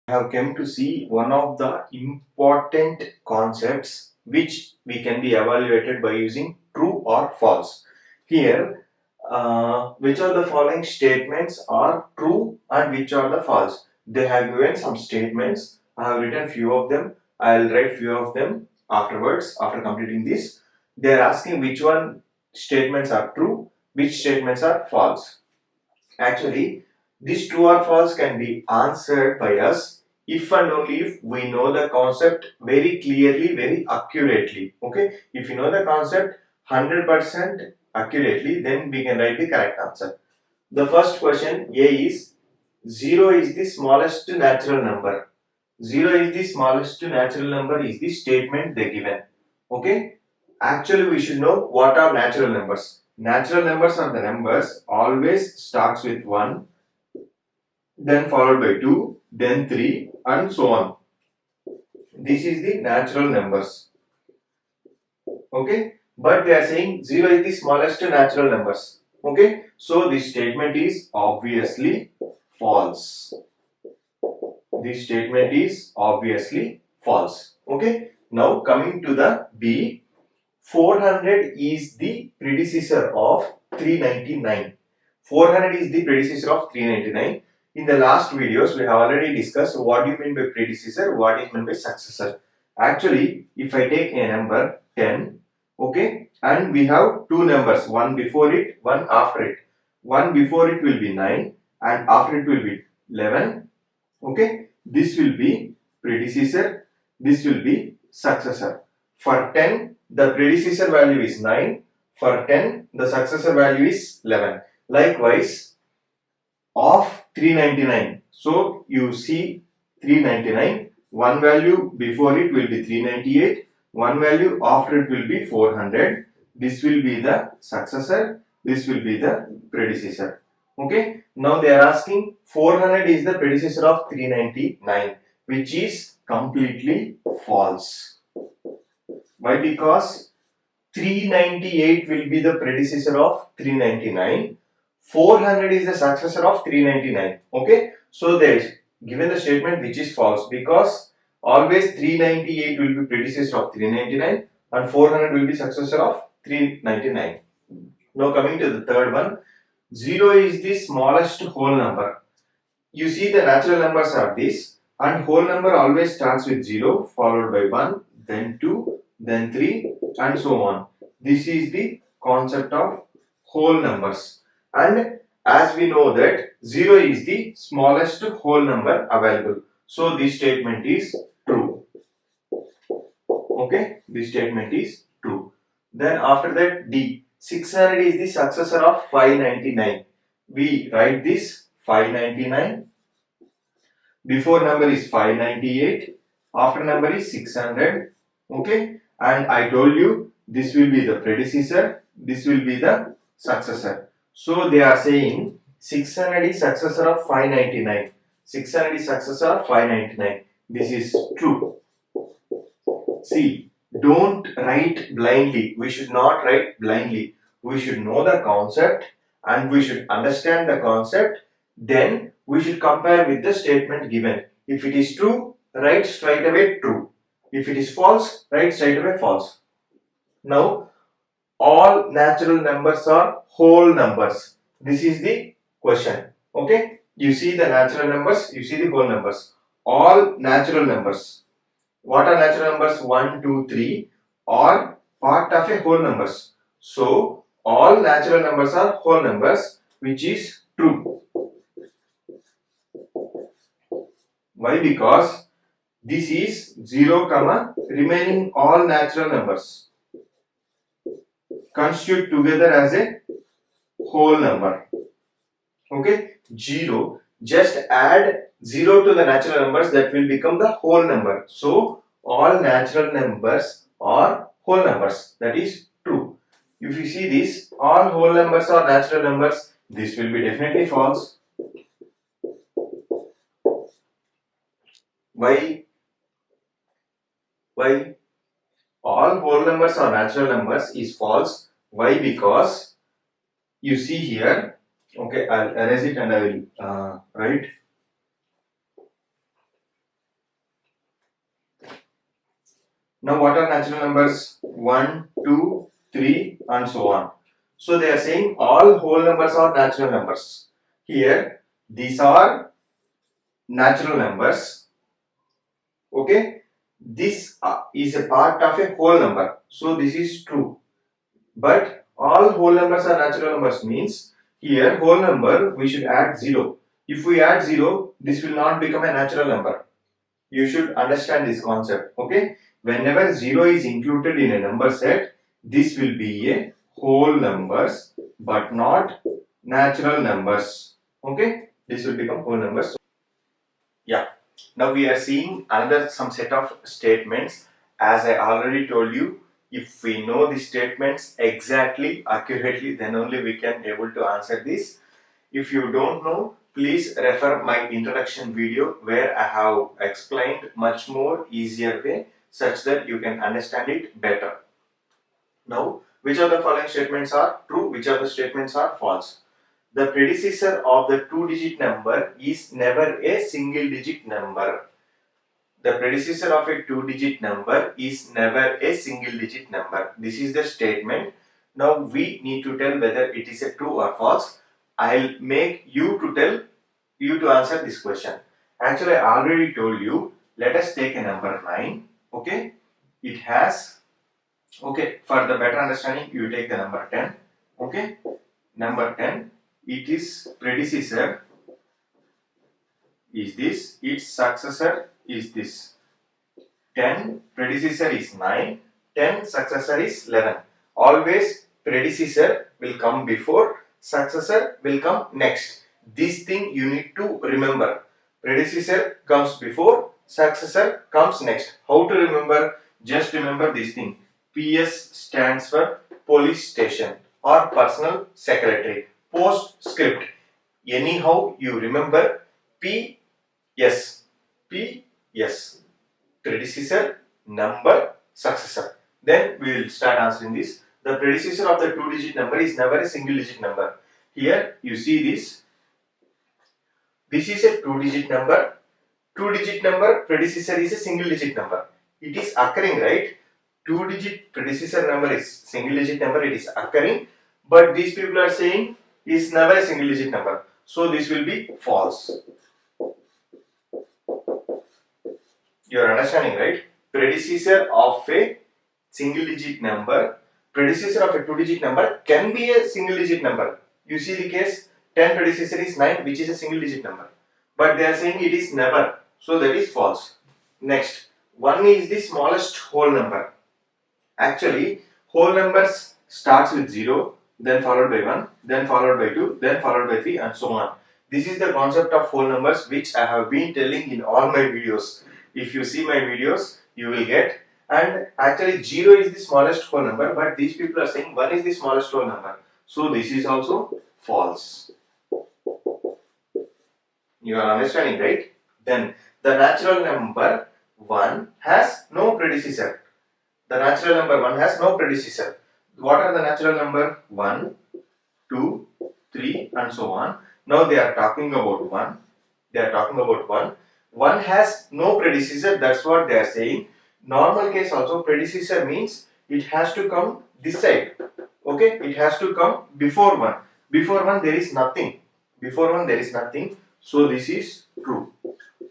have come to see one of the important concepts which we can be evaluated by using true or false. Here, which of the following statements are true and which are the false? They have given some statements. I have written few of them. I'll write few of them afterwards after completing this. They are asking which one statements are true, which statements are false. Actually, this true or false can be answered by us if and only if we know the concept very clearly, very accurately. Okay, if you know the concept 100% accurately, then we can write the correct answer. The first question A is 0 is the smallest natural number. 0 is the smallest natural number is the statement they given. Okay, actually we should know what are natural numbers. Natural numbers are the numbers always starts with 1, then followed by 2, then 3 and so on. This is the natural numbers. Okay, but they are saying 0 is the smallest natural numbers. Okay, so this statement is obviously false. This statement is obviously false. Okay, now coming to the B, 400 is the predecessor of 399. 400 is the predecessor of 399. In the last videos, we have already discussed what do you mean by predecessor, what is meant by successor. Actually, if I take a number 10, okay, and we have two numbers, one before it, one after it. One before it will be 9 and after it will be 11. Okay, this will be predecessor, this will be successor. For 10, the predecessor value is 9. For 10, the successor value is 11. Likewise, of 399. So, you see 399. One value before it will be 398. One value after it will be 400. This will be the successor. This will be the predecessor. Okay. Now, they are asking 400 is the predecessor of 399, which is completely false. Why? Because 398 will be the predecessor of 399. 400 is the successor of 399. Okay. So there is given the statement which is false because always 398 will be predecessor of 399 and 400 will be successor of 399. Now coming to the third one, 0 is the smallest whole number. You see the natural numbers are this and whole number always starts with 0 followed by 1, then 2, then 3 and so on. This is the concept of whole numbers, and as we know that 0 is the smallest whole number available. So this statement is true. Okay, this statement is true. Then after that D, 600 is the successor of 599. We write this 599. Before number is 598, after number is 600. Okay, and I told you this will be the predecessor, this will be the successor. So they are saying 600 is successor of 599. 600 is successor of 599. This is true. See, don't write blindly. We should not write blindly. We should know the concept and we should understand the concept. Then we should compare with the statement given. If it is true, write straight away true. If it is false, write straight away false. Now, all natural numbers are whole numbers. This is the question. Okay? You see the natural numbers, you see the whole numbers. All natural numbers. What are natural numbers? 1, 2, 3 are part of a whole numbers. So, all natural numbers are whole numbers, which is true. Why? Because this is 0, remaining all natural numbers constitute together as a whole number. Okay, 0, just add 0 to the natural numbers, that will become the whole number. So, all natural numbers are whole numbers, that is true. If you see this, all whole numbers are natural numbers, this will be definitely false. Why? Why? All whole numbers are natural numbers is false. Why? Because you see here, okay, I'll erase it and I will write Now what are natural numbers? 1, 2, 3 and so on. So they are saying all whole numbers are natural numbers. Here these are natural numbers. Okay. This is a part of a whole number. So this is true. But all whole numbers are natural numbers means here whole number we should add 0. If we add 0, this will not become a natural number. You should understand this concept. Okay. Whenever 0 is included in a number set, this will be a whole numbers but not natural numbers. Okay. This will become whole numbers. Yeah. Now we are seeing another some set of statements. As I already told you, if we know the statements exactly, accurately, then only we can able to answer this. If you don't know, please refer my introduction video where I have explained much more easier way such that you can understand it better. Now, which of the following statements are true? Which of the statements are false? The predecessor of the two-digit number is never a single-digit number. The predecessor of a two-digit number is never a single-digit number. This is the statement. Now we need to tell whether it is a true or false. I'll make you to tell you to answer this question. Actually, I already told you. Let us take a number 9. Okay, it has. Okay, for the better understanding, you take the number 10. Okay, number 10. It is predecessor is this. Its successor is this. 10 predecessor is 9, 10 successor is 11. Always predecessor will come before, successor will come next. This thing you need to remember. Predecessor comes before, successor comes next. How to remember? Just remember this thing. PS stands for police station or personal secretary. Postscript. Anyhow you remember PS. PS. Predecessor, number, successor. Then we will start answering this. The predecessor of the two-digit number is never a single-digit number. Here you see this. This is a two-digit number. Two-digit number predecessor is a single-digit number. It is occurring, right? Two-digit predecessor number is single-digit number. It is occurring, but these people are saying is never a single-digit number. So this will be false. You are understanding, right? Predecessor of a single digit number, predecessor of a two digit number can be a single digit number. You see the case, 10 predecessor is 9, which is a single digit number. But they are saying it is never. So that is false. Next, 1 is the smallest whole number. Actually, whole numbers starts with 0, then followed by 1, then followed by 2, then followed by 3 and so on. This is the concept of whole numbers which I have been telling in all my videos. If you see my videos, you will get. And actually 0 is the smallest whole number, but these people are saying 1 is the smallest whole number. So this is also false. You are understanding, right? Then the natural number 1 has no predecessor. The natural number 1 has no predecessor. What are the natural number? 1, 2, 3 and so on. Now they are talking about 1. They are talking about 1. 1 has no predecessor, that's what they are saying. Normal case also, predecessor means it has to come this side. Okay, it has to come before 1. Before 1 there is nothing. Before 1 there is nothing. So this is true.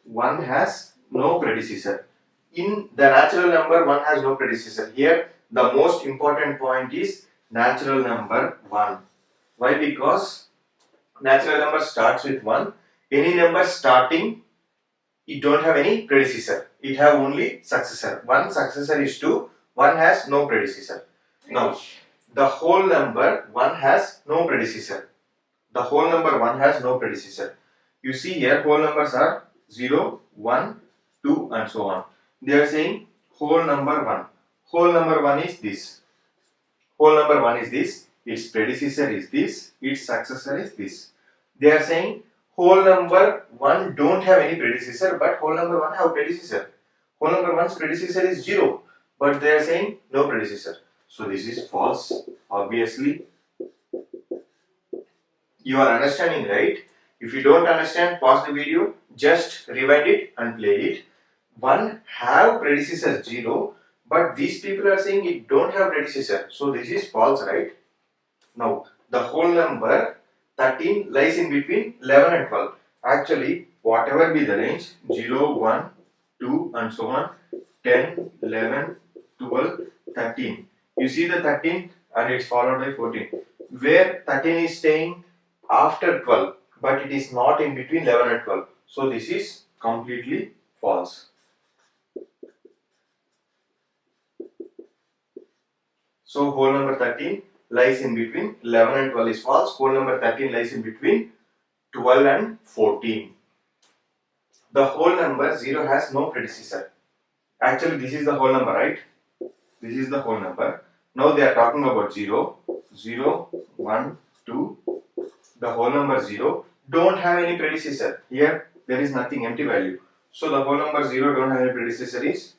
1 has no predecessor. In the natural number 1 has no predecessor. Here the most important point is natural number 1. Why? Because natural number starts with 1. Any number starting, it don't have any predecessor. It have only successor. One successor is 2. 1 has no predecessor. Now, the whole number 1 has no predecessor. The whole number 1 has no predecessor. You see here, whole numbers are 0, 1, 2 and so on. They are saying whole number 1. Whole number 1 is this. Whole number 1 is this. Its predecessor is this. Its successor is this. They are saying whole number 1 don't have any predecessor, but whole number 1 have predecessor. Whole number 1's predecessor is 0, but they are saying no predecessor. So this is false, obviously. You are understanding, right? If you don't understand, pause the video, just rewind it and play it. 1 have predecessor 0, But these people are saying it don't have predecessor. So this is false, right? Now, the whole number 13 lies in between 11 and 12. Actually, whatever be the range, 0, 1, 2 and so on, 10, 11, 12, 13. You see the 13 and it's followed by 14. Where 13 is staying after 12, but it is not in between 11 and 12. So this is completely false. So whole number 13 lies in between 11 and 12 is false. Whole number 13 lies in between 12 and 14. The whole number 0 has no predecessor. Actually, this is the whole number, right? This is the whole number. Now they are talking about 0, 0, 1, 2. The whole number 0 don't have any predecessor. Here there is nothing, empty value. So the whole number 0 don't have any predecessor is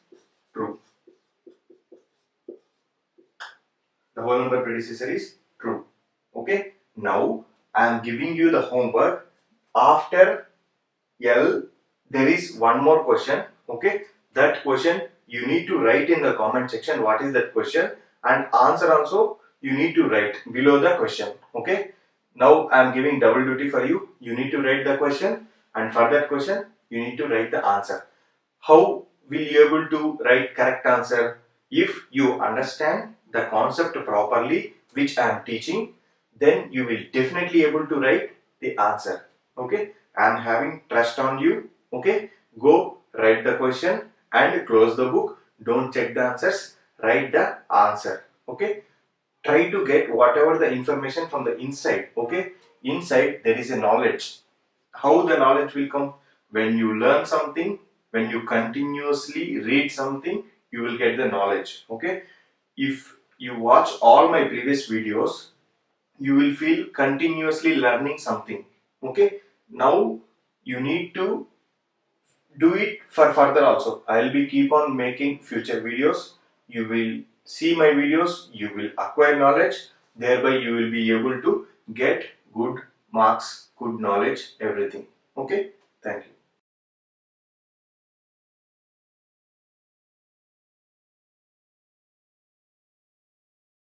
true. The whole number predecessor is true. Okay. Now I am giving you the homework. After L, there is one more question. Okay. That question you need to write in the comment section. What is that question? And answer also you need to write below the question. Okay. Now I am giving double duty for you. You need to write the question, and for that question you need to write the answer. How will you able to write correct answer? If you understand the concept properly which I am teaching, then you will definitely able to write the answer. Okay, I am having trust on you. Okay, go write the question and close the book. Don't check the answers, write the answer. Okay, try to get whatever the information from the inside. Okay, inside there is a knowledge. How the knowledge will come? When you learn something, when you continuously read something, you will get the knowledge. Okay, if you watch all my previous videos, you will feel continuously learning something. Okay, now you need to do it for further also. I'll be keep on making future videos. You will see my videos, you will acquire knowledge, thereby you will be able to get good marks, good knowledge, everything. Okay, thank you.